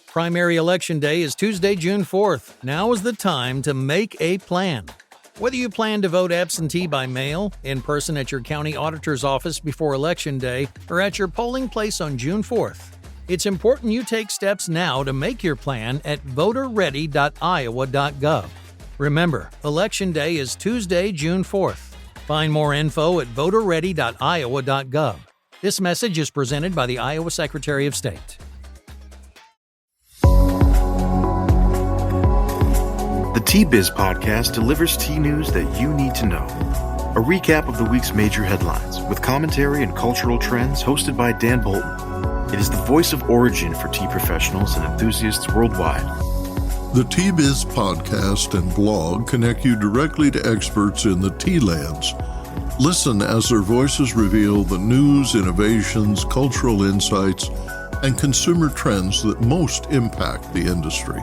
Primary election day is Tuesday, June 4th. Now is the time to make a plan. Whether you plan to vote absentee by mail, in person at your county auditor's office before Election Day, or at your polling place on June 4th, it's important you take steps now to make your plan at voterready.iowa.gov. Remember, Election Day is Tuesday, June 4th. Find more info at voterready.iowa.gov. This message is presented by the Iowa Secretary of State. The Tea Biz Podcast delivers tea news that you need to know. A recap of the week's major headlines with commentary and cultural trends hosted by Dan Bolton. It is the voice of origin for tea professionals and enthusiasts worldwide. The Tea Biz Podcast and blog connect you directly to experts in the tea lands. Listen as their voices reveal the news, innovations, cultural insights, and consumer trends that most impact the industry.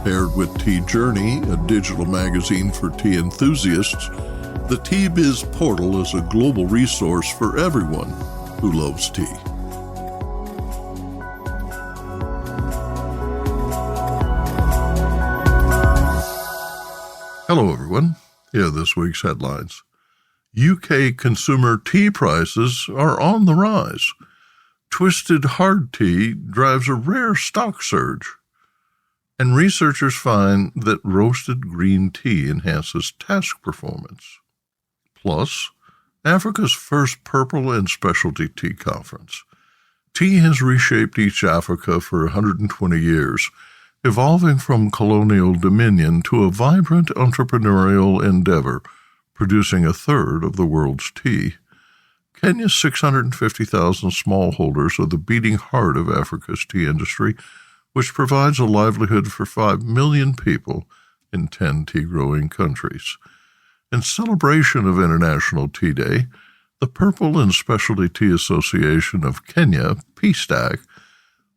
Paired with Tea Journey, a digital magazine for tea enthusiasts, the Tea Biz portal is a global resource for everyone who loves tea. Hello, everyone. Here are this week's headlines. UK consumer tea prices are on the rise. Twisted hard tea drives a rare stock surge. And researchers find that roasted green tea enhances task performance. Plus, Africa's first purple and specialty tea conference. Tea has reshaped East Africa for 120 years, evolving from colonial dominion to a vibrant entrepreneurial endeavor, producing a third of the world's tea. Kenya's 650,000 smallholders are the beating heart of Africa's tea industry, which provides a livelihood for 5 million people in 10 tea-growing countries. In celebration of International Tea Day, the Purple and Specialty Tea Association of Kenya, PSTAK,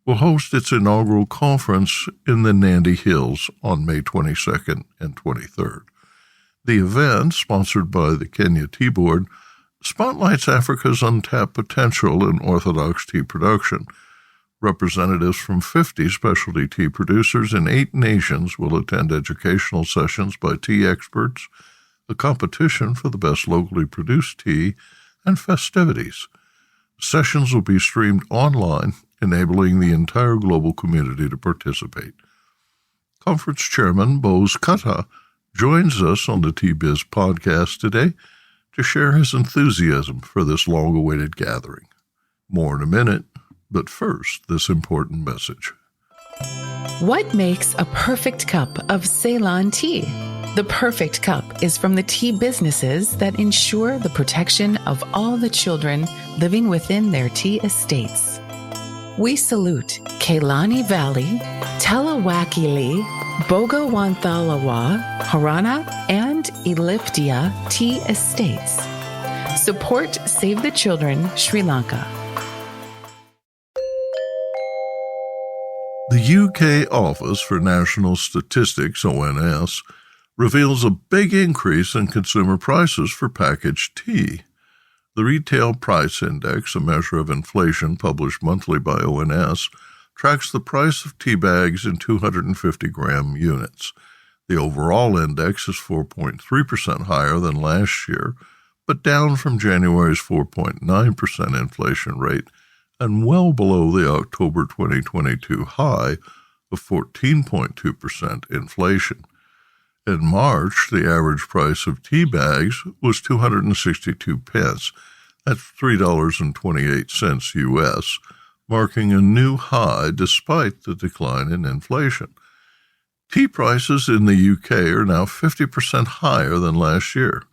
will host its inaugural conference in the Nandi Hills on May 22nd and 23rd. The event, sponsored by the Kenya Tea Board, spotlights Africa's untapped potential in Orthodox tea production. Representatives from 50 specialty tea producers in 8 nations will attend educational sessions by tea experts, a competition for the best locally produced tea, and festivities. Sessions will be streamed online, enabling the entire global community to participate. Conference Chairman Boaz Katah joins us on the Tea Biz podcast today to share his enthusiasm for this long-awaited gathering. More in a minute, but first, this important message. What makes a perfect cup of Ceylon tea? The perfect cup is from the tea businesses that ensure the protection of all the children living within their tea estates. We salute Kailani Valley, Talawakili, Bogawanthalawa, Harana, and Elliptia tea estates. Support Save the Children, Sri Lanka. The UK Office for National Statistics, ONS, reveals a big increase in consumer prices for packaged tea. The Retail Price Index, a measure of inflation published monthly by ONS, tracks the price of tea bags in 250-gram units. The overall index is 4.3% higher than last year, but down from January's 4.9% inflation rate and well below the October 2022 high of 14.2% inflation. In March, the average price of tea bags was 262 pence. That's $3.28 U.S., marking a new high despite the decline in inflation. Tea prices in the UK are now 50% higher than last year.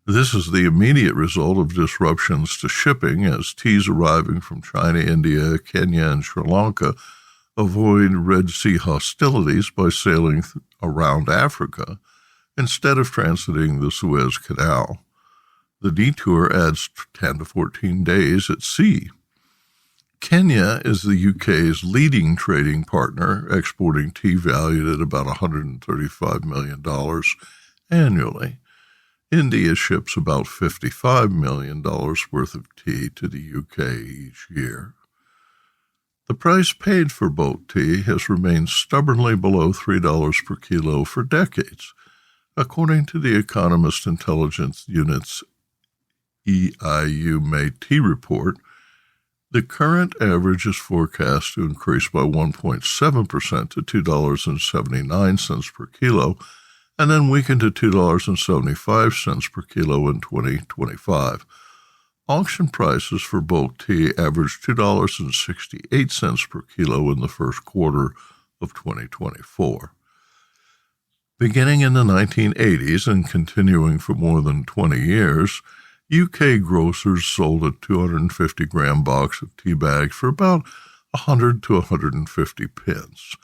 This is the immediate result of disruptions to shipping as teas arriving from China, India, Kenya, and Sri Lanka avoid Red Sea hostilities by sailing around Africa instead of transiting the Suez Canal. The detour adds 10 to 14 days at sea. Kenya is the UK's leading trading partner, exporting tea valued at about $135 million annually. India ships about $55 million worth of tea to the UK each year. The price paid for bulk tea has remained stubbornly below $3 per kilo for decades, according to the Economist Intelligence Unit's EIU May Tea Report. The current average is forecast to increase by 1.7% to $2.79 per kilo, and then weaken to $2.75 per kilo in 2025. Auction prices for bulk tea averaged $2.68 per kilo in the first quarter of 2024. Beginning in the 1980s and continuing for more than 20 years, UK grocers sold a 250-gram box of tea bags for about 100 to 150 pence.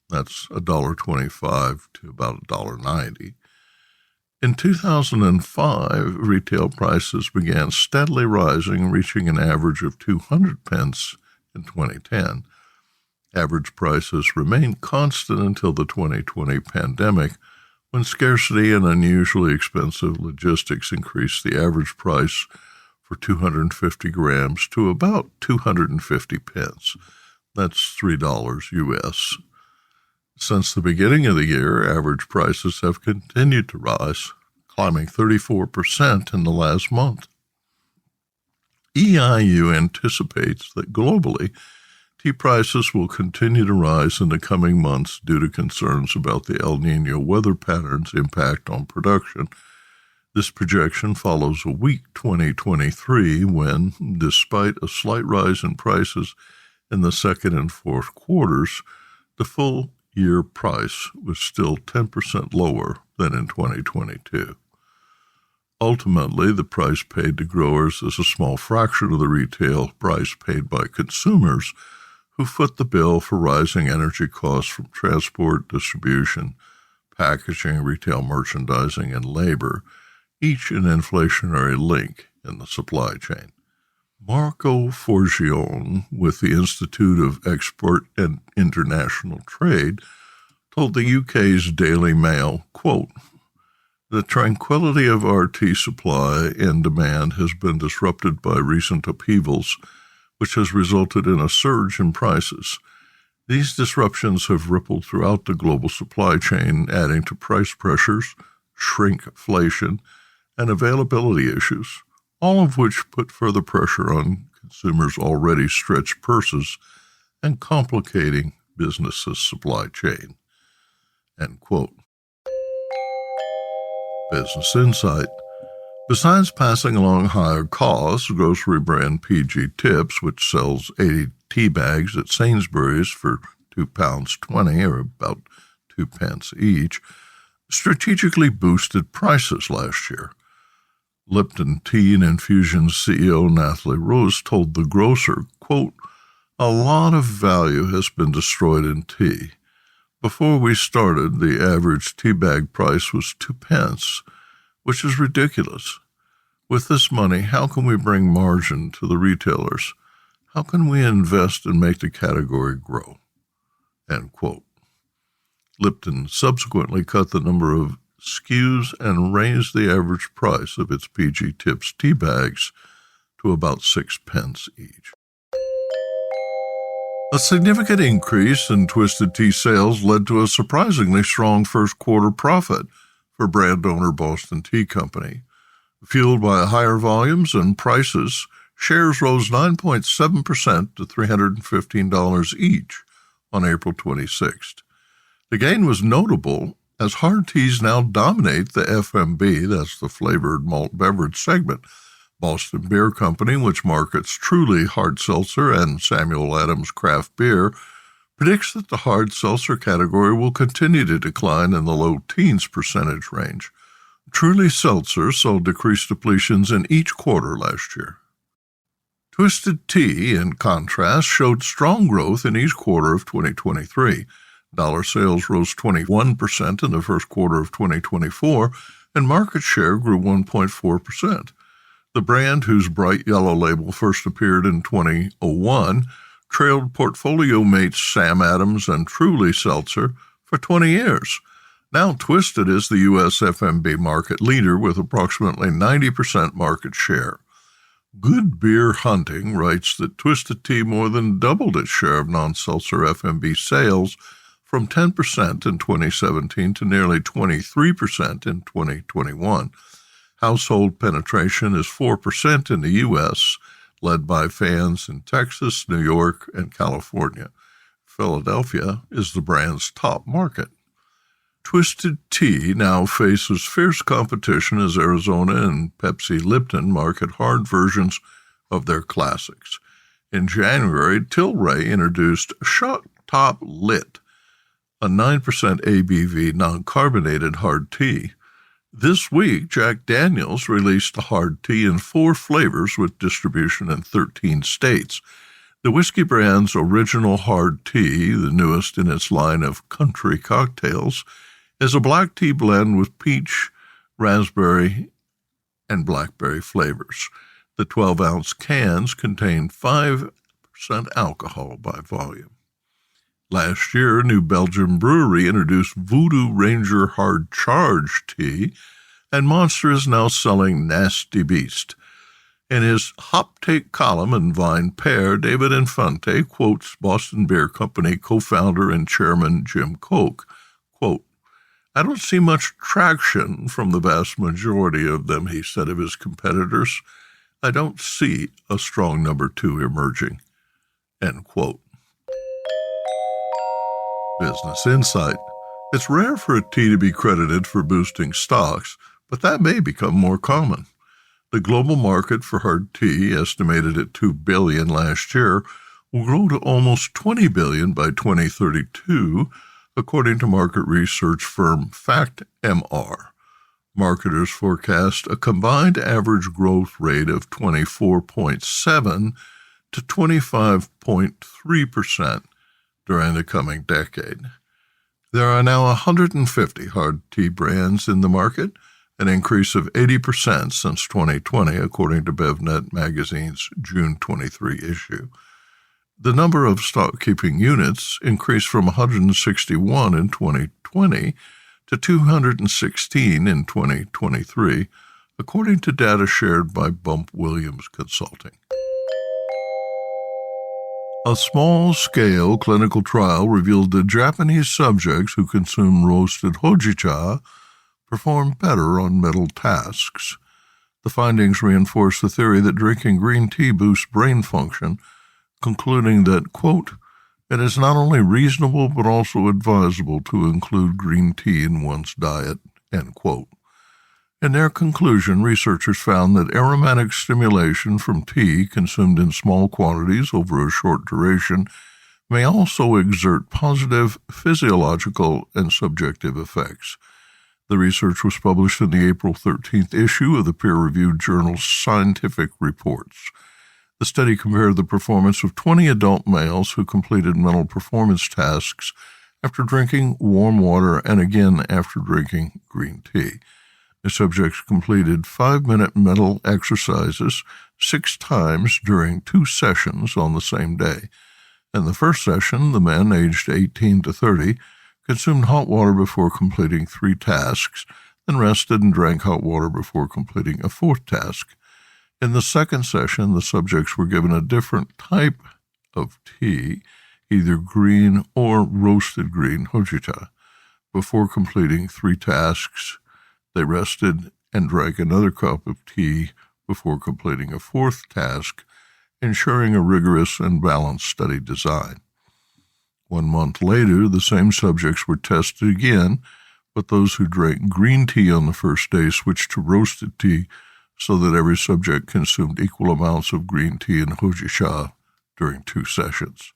That's $1.25 to about $1.90. In 2005, retail prices began steadily rising, reaching an average of 200 pence in 2010. Average prices remained constant until the 2020 pandemic, when scarcity and unusually expensive logistics increased the average price for 250 grams to about 250 pence. That's $3 U.S. Since the beginning of the year, average prices have continued to rise, climbing 34% in the last month. EIU anticipates that globally, tea prices will continue to rise in the coming months due to concerns about the El Niño weather patterns' impact on production. This projection follows a weak 2023 when, despite a slight rise in prices in the second and fourth quarters, the full-year price was still 10% lower than in 2022. Ultimately, the price paid to growers is a small fraction of the retail price paid by consumers, who foot the bill for rising energy costs from transport, distribution, packaging, retail merchandising, and labor, each an inflationary link in the supply chain. Marco Forgione, with the Institute of Export and International Trade, told the UK's Daily Mail, quote, "The tranquility of our tea supply and demand has been disrupted by recent upheavals, which has resulted in a surge in prices. These disruptions have rippled throughout the global supply chain, adding to price pressures, shrinkflation, and availability issues, all of which put further pressure on consumers' already stretched purses and complicating businesses' supply chain." End quote. Business Insight. Besides passing along higher costs, grocery brand PG Tips, which sells 80 tea bags at Sainsbury's for £2.20 or about 2 pence each, strategically boosted prices last year. Lipton Tea and Infusion's CEO Nathalie Rose told the grocer, quote, "A lot of value has been destroyed in tea. Before we started, the average tea bag price was 2 pence, which is ridiculous. With this money, how can we bring margin to the retailers? How can we invest and make the category grow?" End quote. Lipton subsequently cut the number of SKUs and raised the average price of its PG Tips tea bags to about 6 pence each. A significant increase in Twisted Tea sales led to a surprisingly strong first quarter profit for brand owner Boston Tea Company. Fueled by higher volumes and prices, shares rose 9.7% to $315 each on April 26th. The gain was notable as hard teas now dominate the FMB, that's the flavored malt beverage segment. Boston Beer Company, which markets Truly Hard Seltzer and Samuel Adams Craft Beer, predicts that the hard seltzer category will continue to decline in the low teens percentage range. Truly Seltzer saw decreased depletions in each quarter last year. Twisted Tea, in contrast, showed strong growth in each quarter of 2023. Dollar sales rose 21% in the first quarter of 2024, and market share grew 1.4%. The brand, whose bright yellow label first appeared in 2001, trailed portfolio mates Sam Adams and Truly Seltzer for 20 years. Now Twisted is the U.S. FMB market leader with approximately 90% market share. Good Beer Hunting writes that Twisted Tea more than doubled its share of non-seltzer FMB sales from 10% in 2017 to nearly 23% in 2021. Household penetration is 4% in the U.S., led by fans in Texas, New York, and California. Philadelphia is the brand's top market. Twisted Tea now faces fierce competition as Arizona and Pepsi Lipton market hard versions of their classics. In January, Tilray introduced Shot Top Lit, a 9% ABV non-carbonated hard tea. This week, Jack Daniel's released a hard tea in 4 flavors with distribution in 13 states. The whiskey brand's original hard tea, the newest in its line of country cocktails, is a black tea blend with peach, raspberry, and blackberry flavors. The 12-ounce cans contain 5% alcohol by volume. Last year, New Belgium Brewery introduced Voodoo Ranger Hard Charge Tea, and Monster is now selling Nasty Beast. In his Hop Take column in Vine Pair, David Infante quotes Boston Beer Company co-founder and chairman Jim Koch, quote, "I don't see much traction from the vast majority of them," he said of his competitors. "I don't see a strong number 2 emerging," end quote. Business Insight. It's rare for a tea to be credited for boosting stocks, but that may become more common. The global market for hard tea, estimated at $2 billion last year, will grow to almost $20 billion by 2032, according to market research firm FactMR. Marketers forecast a combined average growth rate of 24.7 to 25.3% during the coming decade. There are now 150 hard tea brands in the market, an increase of 80% since 2020, according to BevNet magazine's June 23 issue. The number of stock-keeping units increased from 161 in 2020 to 216 in 2023, according to data shared by Bump Williams Consulting. A small-scale clinical trial revealed that Japanese subjects who consume roasted hojicha perform better on mental tasks. The findings reinforce the theory that drinking green tea boosts brain function, concluding that, quote, "It is not only reasonable but also advisable to include green tea in one's diet," end quote. In their conclusion, researchers found that aromatic stimulation from tea consumed in small quantities over a short duration may also exert positive physiological and subjective effects. The research was published in the April 13th issue of the peer-reviewed journal Scientific Reports. The study compared the performance of 20 adult males who completed mental performance tasks after drinking warm water and again after drinking green tea. The subjects completed 5-minute mental exercises 6 times during 2 sessions on the same day. In the first session, the men aged 18 to 30 consumed hot water before completing 3 tasks, then rested and drank hot water before completing a 4th task. In the second session, the subjects were given a different type of tea, either green or roasted green hojicha. Before completing 3 tasks, they rested and drank another cup of tea before completing a 4th task, ensuring a rigorous and balanced study design. 1 month later, the same subjects were tested again, but those who drank green tea on the first day switched to roasted tea so that every subject consumed equal amounts of green tea and hojicha during 2 sessions.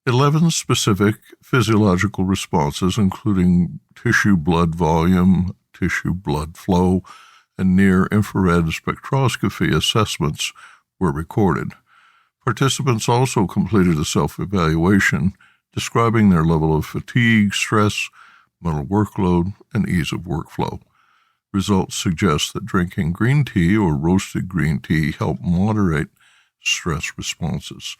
11 specific physiological responses, including tissue blood volume, tissue blood flow, and near-infrared spectroscopy assessments were recorded. Participants also completed a self-evaluation describing their level of fatigue, stress, mental workload, and ease of workflow. Results suggest that drinking green tea or roasted green tea help moderate stress responses.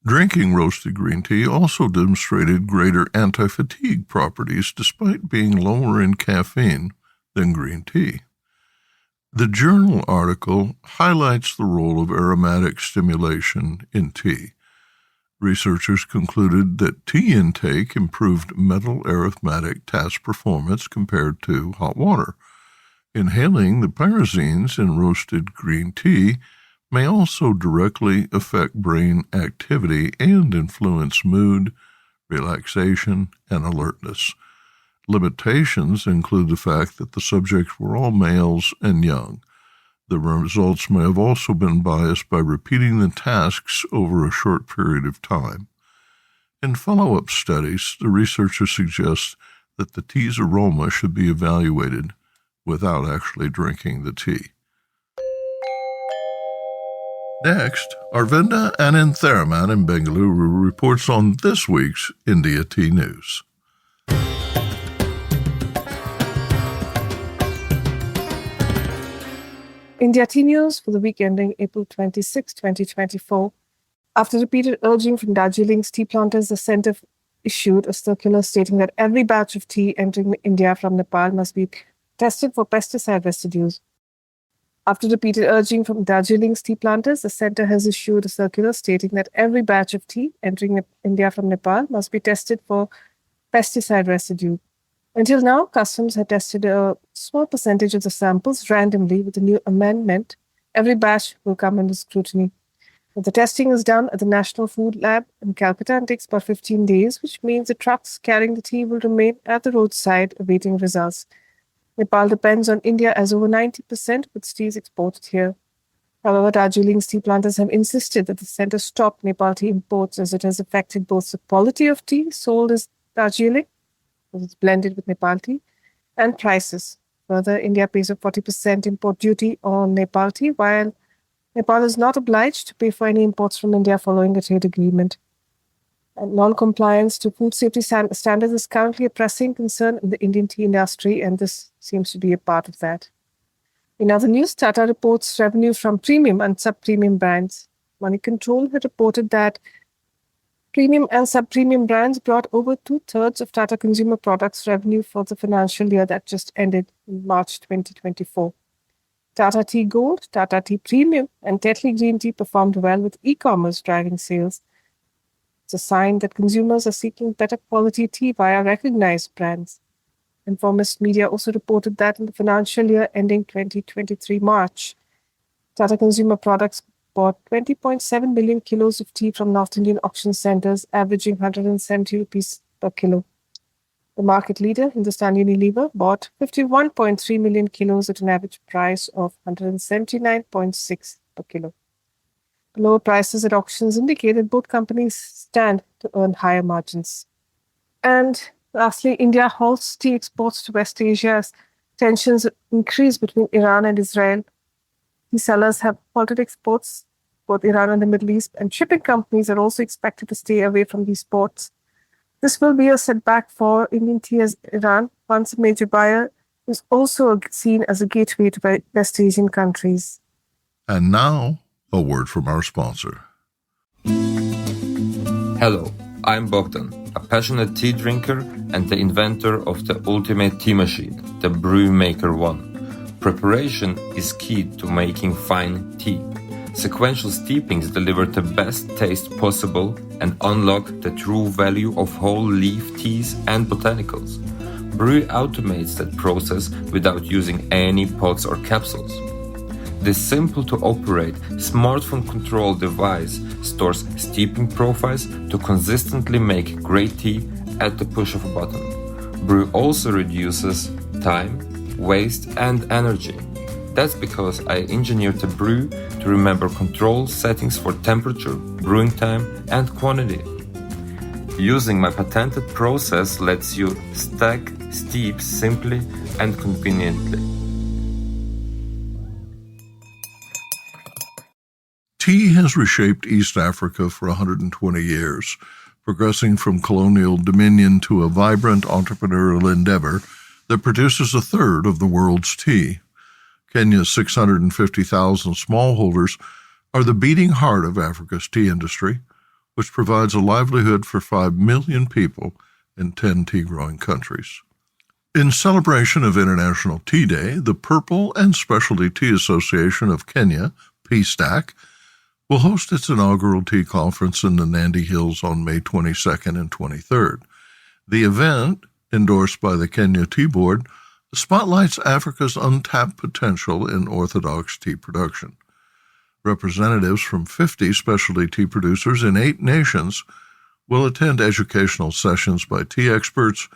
Drinking roasted green tea also demonstrated greater anti-fatigue properties despite being lower in caffeine than green tea. The journal article highlights the role of aromatic stimulation in tea. Researchers concluded that tea intake improved mental arithmetic task performance compared to hot water. Inhaling the pyrazines in roasted green tea may also directly affect brain activity and influence mood, relaxation, and alertness. Limitations include the fact that the subjects were all males and young. The results may have also been biased by repeating the tasks over a short period of time. In follow-up studies, the researchers suggest that the tea's aroma should be evaluated without actually drinking the tea. Next, Arvinda Anantharaman in Bengaluru reports on this week's India Tea News. India Tea News for the week ending April 26, 2024. After repeated urging from Darjeeling's tea planters, the centre issued a circular stating that every batch of tea entering India from Nepal must be tested for pesticide residues. After repeated urging from Darjeeling's tea planters, the centre has issued a circular stating that every batch of tea entering India from Nepal must be tested for pesticide residue. Until now, Customs had tested a small percentage of the samples randomly. With the new amendment, every batch will come under scrutiny. The testing is done at the National Food Lab in Calcutta and takes about 15 days, which means the trucks carrying the tea will remain at the roadside awaiting results. Nepal depends on India as over 90% of its tea is exported here. However, Darjeeling's tea planters have insisted that the centre stop Nepal tea imports as it has affected both the quality of tea sold as Darjeeling, because it's blended with Nepal tea, and prices. Further, India pays a 40% import duty on Nepal tea, while Nepal is not obliged to pay for any imports from India following a trade agreement. And non-compliance to food safety standards is currently a pressing concern in the Indian tea industry, and this seems to be a part of that. In other news, Tata reports revenue from premium and sub-premium brands. Money Control had reported that premium and sub-premium brands brought over 2/3 of Tata Consumer Products revenue for the financial year that just ended in March 2024. Tata Tea Gold, Tata Tea Premium, and Tetley Green Tea performed well with e-commerce driving sales. It's a sign that consumers are seeking better quality tea via recognized brands. Informist Media also reported that in the financial year ending 2023 March, Tata Consumer Products bought 20.7 million kilos of tea from North Indian auction centres, averaging 170 rupees per kilo. The market leader, Hindustan Unilever, bought 51.3 million kilos at an average price of 179.6 per kilo. The lower prices at auctions indicated both companies stand to earn higher margins. And lastly, India halts tea exports to West Asia as tensions increase between Iran and Israel. Tea sellers have halted exports, both Iran and the Middle East, and shipping companies are also expected to stay away from these ports. This will be a setback for Indian tea as Iran, once a major buyer, is also seen as a gateway to West Asian countries. And now, a word from our sponsor. Hello, I'm Bogdan, a passionate tea drinker and the inventor of the ultimate tea machine, the Brew Maker 1. Preparation is key to making fine tea. Sequential steepings deliver the best taste possible and unlock the true value of whole leaf teas and botanicals. Brew automates that process without using any pots or capsules. This simple-to-operate, smartphone-controlled device stores steeping profiles to consistently make great tea at the push of a button. Brew also reduces time, waste, and energy. That's because I engineered the brew to remember control settings for temperature, brewing time, and quantity. Using my patented process lets you stack steep simply and conveniently. Tea has reshaped East Africa for 120 years, progressing from colonial dominion to a vibrant entrepreneurial endeavor that produces a third of the world's tea. Kenya's 650,000 smallholders are the beating heart of Africa's tea industry, which provides a livelihood for 5 million people in 10 tea-growing countries. In celebration of International Tea Day, the Purple and Specialty Tea Association of Kenya, PSTAK, will host its inaugural tea conference in the Nandi Hills on May 22nd and 23rd. The event, endorsed by the Kenya Tea Board, spotlights Africa's untapped potential in Orthodox tea production. Representatives from 50 specialty tea producers in 8 nations will attend educational sessions by tea experts,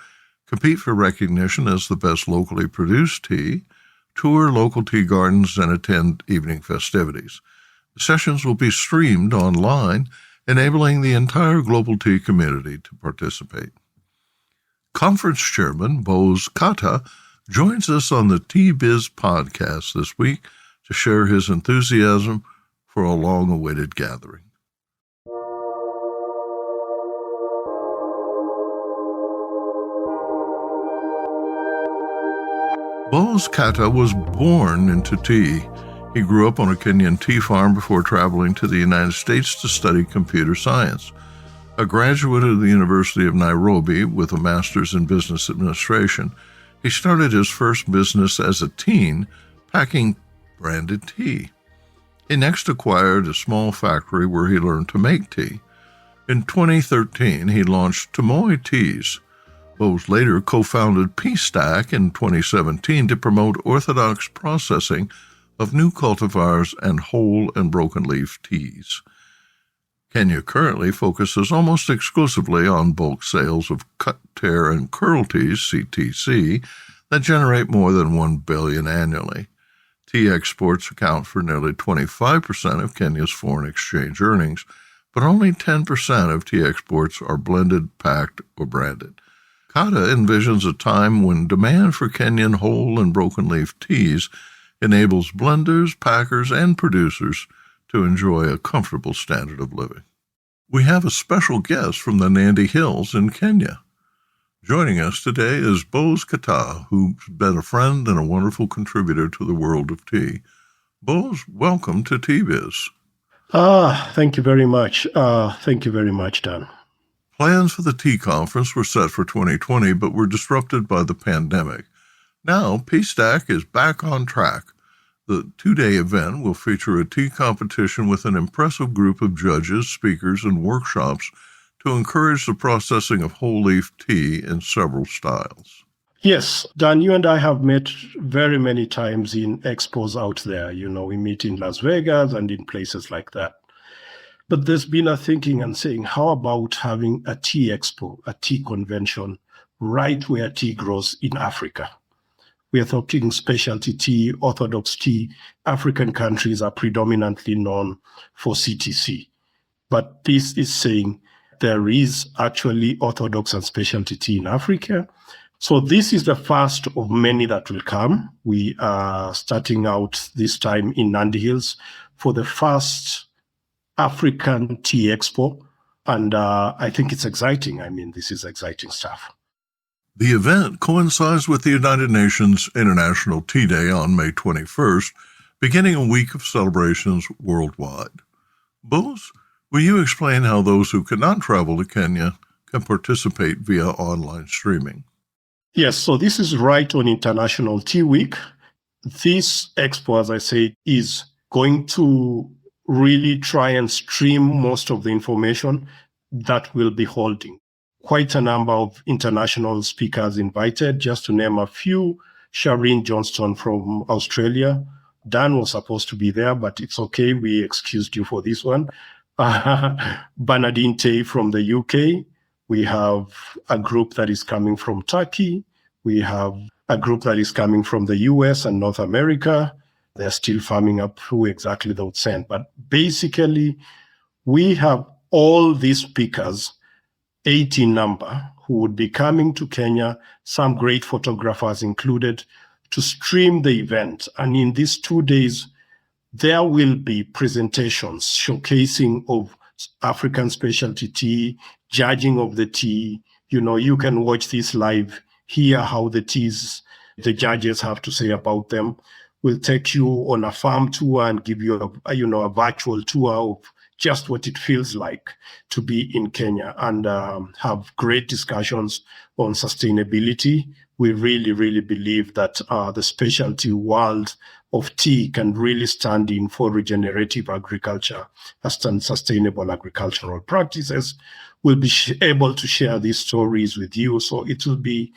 compete for recognition as the best locally produced tea, tour local tea gardens, and attend evening festivities. The sessions will be streamed online, enabling the entire global tea community to participate. Conference Chairman Boaz Katah joins us on the Tea Biz podcast this week to share his enthusiasm for a long-awaited gathering. Boaz Katah was born into tea. He grew up on a Kenyan tea farm before traveling to the United States to study computer science. A graduate of the University of Nairobi with a master's in business administration, he started his first business as a teen, packing branded tea. He next acquired a small factory where he learned to make tea. In 2013, he launched Tumoi Teas. Boaz later co-founded PSTAK in 2017 to promote orthodox processing of new cultivars and whole and broken leaf teas. Kenya currently focuses almost exclusively on bulk sales of cut, tear, and curl teas, CTC, that generate more than $1 billion annually. Tea exports account for nearly 25% of Kenya's foreign exchange earnings, but only 10% of tea exports are blended, packed, or branded. Katah envisions a time when demand for Kenyan whole and broken leaf teas enables blenders, packers, and producers to enjoy a comfortable standard of living. We have a special guest from the Nandi Hills in Kenya. Joining us today is Boaz Katah, who's been a friend and a wonderful contributor to the world of tea. Boaz, welcome to Tea Biz. Thank you very much. Thank you very much, Dan. Plans for the tea conference were set for 2020, but were disrupted by the pandemic. Now, PSTAK is back on track. The 2-day event will feature a tea competition with an impressive group of judges, speakers, and workshops to encourage the processing of whole leaf tea in several styles. Yes, Dan, you and I have met very many times in expos out there. You know, we meet in Las Vegas and in places like that. But there's been a thinking and saying, how about having a tea expo, a tea convention, right where tea grows in Africa? We are talking specialty tea, Orthodox tea. African countries are predominantly known for CTC. But this is saying there is actually Orthodox and specialty tea in Africa. So this is the first of many that will come. We are starting out this time in Nandi Hills for the first African Tea Expo. And I think it's exciting. I mean, this is exciting stuff. The event coincides with the United Nations International Tea Day on May 21st, beginning a week of celebrations worldwide. Boaz, will you explain how those who cannot travel to Kenya can participate via online streaming? Yes, so this is right on International Tea Week. This expo, as I said, is going to really try and stream most of the information that we'll be holding. Quite a number of international speakers invited, just to name a few. Shireen Johnston from Australia. Dan was supposed to be there, but it's okay. We excused you for this one. Bernardine Tay from the UK. We have a group that is coming from Turkey. We have a group that is coming from the US and North America. They're still farming up who exactly they would send. But basically, we have all these speakers, 18 number, who would be coming to Kenya, some great photographers included, to stream the event. And in these 2 days, there will be presentations showcasing of African specialty tea, judging of the tea. You know, you can watch this live, hear how the teas, the judges have to say about them. We'll take you on a farm tour and give you a virtual tour of just what it feels like to be in Kenya, and have great discussions on sustainability. We really, really believe that the specialty world of tea can really stand in for regenerative agriculture and sustainable agricultural practices. We'll be able to share these stories with you. So it will be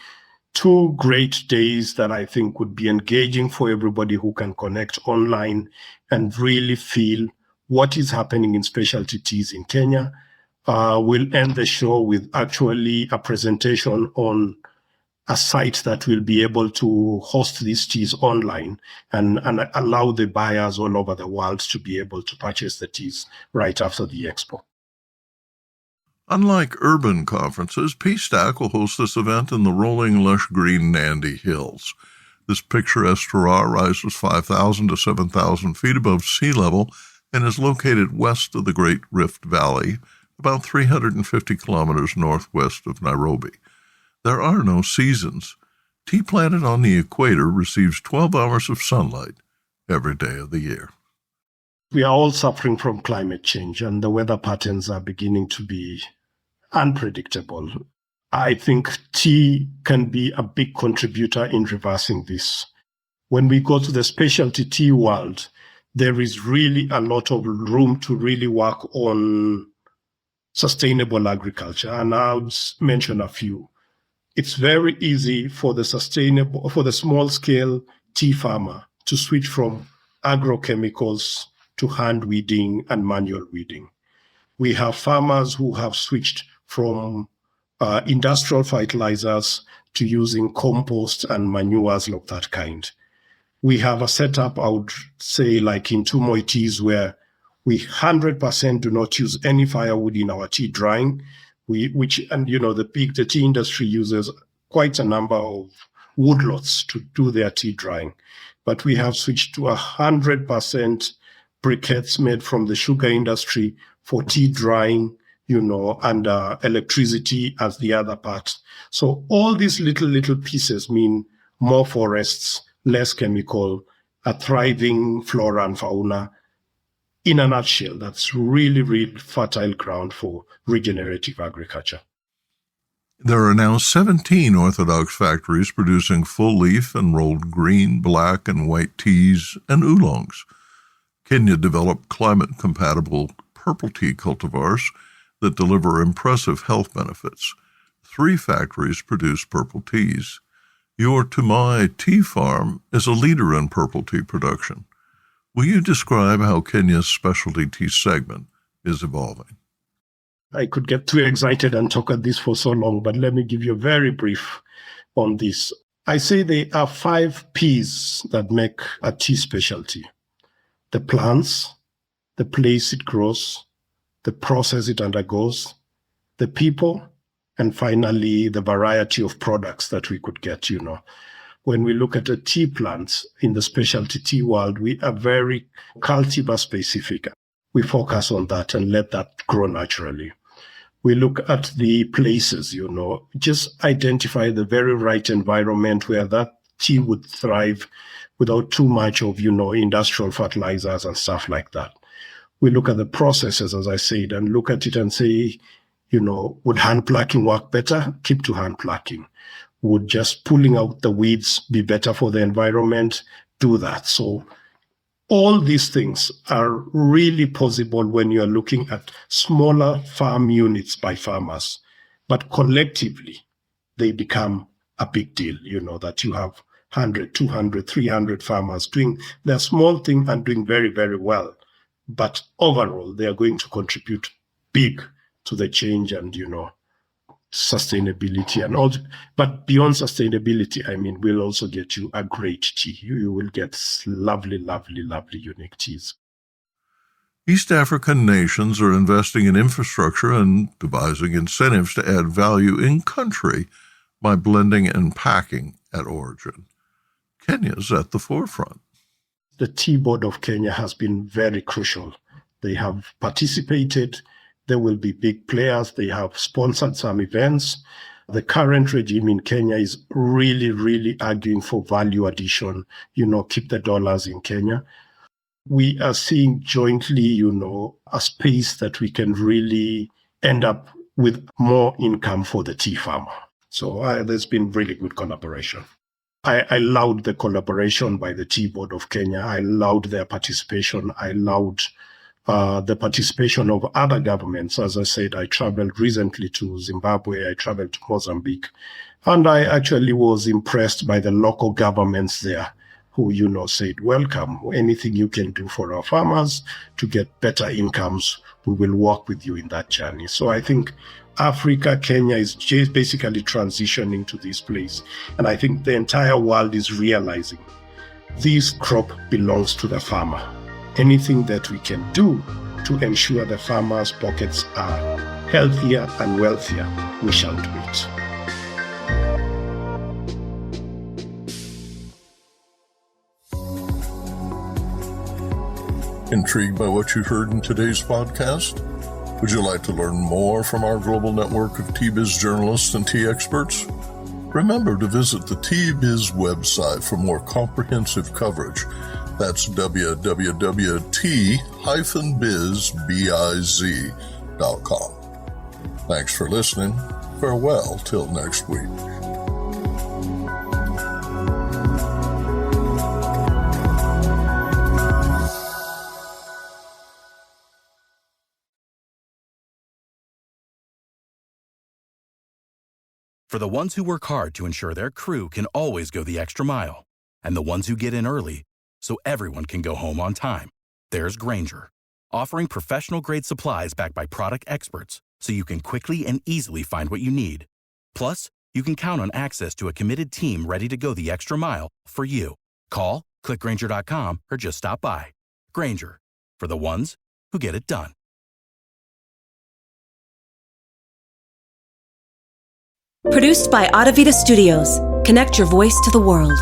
2 great days that I think would be engaging for everybody who can connect online and really feel what is happening in specialty teas in Kenya. We'll end the show with actually a presentation on a site that will be able to host these teas online and allow the buyers all over the world to be able to purchase the teas right after the expo. Unlike urban conferences, PSTAK will host this event in the rolling, lush green Nandi Hills. This picturesque terroir rises 5,000 to 7,000 feet above sea level and is located west of the Great Rift Valley, about 350 kilometers northwest of Nairobi. There are no seasons. Tea planted on the equator receives 12 hours of sunlight every day of the year. We are all suffering from climate change, and the weather patterns are beginning to be unpredictable. I think tea can be a big contributor in reversing this. When we go to the specialty tea world, there is really a lot of room to really work on sustainable agriculture, and I'll mention a few. It's very easy for the small-scale tea farmer to switch from agrochemicals to hand weeding and manual weeding. We have farmers who have switched from industrial fertilizers to using compost and manures of that kind. We have a setup, I would say, like in Tumoi teas, where we 100% do not use any firewood in our tea drying. The tea industry uses quite a number of woodlots to do their tea drying. But we have switched to 100% briquettes made from the sugar industry for tea drying, and electricity as the other part. So all these little pieces mean more forests, less chemical, a thriving flora and fauna. In a nutshell, that's really, really fertile ground for regenerative agriculture. There are now 17 Orthodox factories producing full leaf and rolled green, black, and white teas and oolongs. Kenya developed climate-compatible purple tea cultivars that deliver impressive health benefits. 3 factories produce purple teas. Your Tumoi tea farm is a leader in purple tea production. Will you describe how Kenya's specialty tea segment is evolving? I could get too excited and talk at this for so long, but let me give you a very brief on this. I say there are 5 P's that make a tea specialty: the plants, the place it grows, the process it undergoes, the people, and finally the variety of products that we could get. When we look at the tea plants in the specialty tea world, we are very cultivar specific. We focus on that and let that grow naturally. We look at the places, just identify the very right environment where that tea would thrive without too much of, industrial fertilizers and stuff like that. We look at the processes, as I said, and look at it and say, would hand plucking work better? Keep to hand plucking. Would just pulling out the weeds be better for the environment? Do that. So all these things are really possible when you're looking at smaller farm units by farmers. But collectively, they become a big deal, that you have 100, 200, 300 farmers doing their small thing and doing very, very well. But overall, they are going to contribute big to the change and, sustainability and all. But beyond sustainability, we'll also get you a great tea. You will get lovely, lovely, lovely, unique teas. East African nations are investing in infrastructure and devising incentives to add value in country by blending and packing at origin. Kenya's at the forefront. The Tea Board of Kenya has been very crucial. They have participated. There will be big players. They have sponsored some events. The current regime in Kenya is really, really arguing for value addition, keep the dollars in Kenya. we are seeing jointly, a space that we can really end up with more income for the tea farmer. So there's been really good collaboration. I allowed the collaboration by the Tea Board of Kenya. I allowed their participation. I allowed the participation of other governments. As I said, I traveled recently to Zimbabwe. I traveled to Mozambique. And I actually was impressed by the local governments there who, said, welcome. Anything you can do for our farmers to get better incomes, we will work with you in that journey. So I think Africa, Kenya is just basically transitioning to this place. And I think the entire world is realizing this crop belongs to the farmer. Anything that we can do to ensure the farmers' pockets are healthier and wealthier, we shall do it. Intrigued by what you heard in today's podcast? Would you like to learn more from our global network of Tea Biz journalists and tea experts? Remember to visit the Tea Biz website for more comprehensive coverage. That's www.t-biz.com. Thanks for listening. Farewell till next week. For the ones who work hard to ensure their crew can always go the extra mile, and the ones who get in early so everyone can go home on time, there's Grainger, offering professional-grade supplies backed by product experts so you can quickly and easily find what you need. Plus, you can count on access to a committed team ready to go the extra mile for you. Call, click Grainger.com, or just stop by. Grainger, for the ones who get it done. Produced by Adavita Studios. Connect your voice to the world.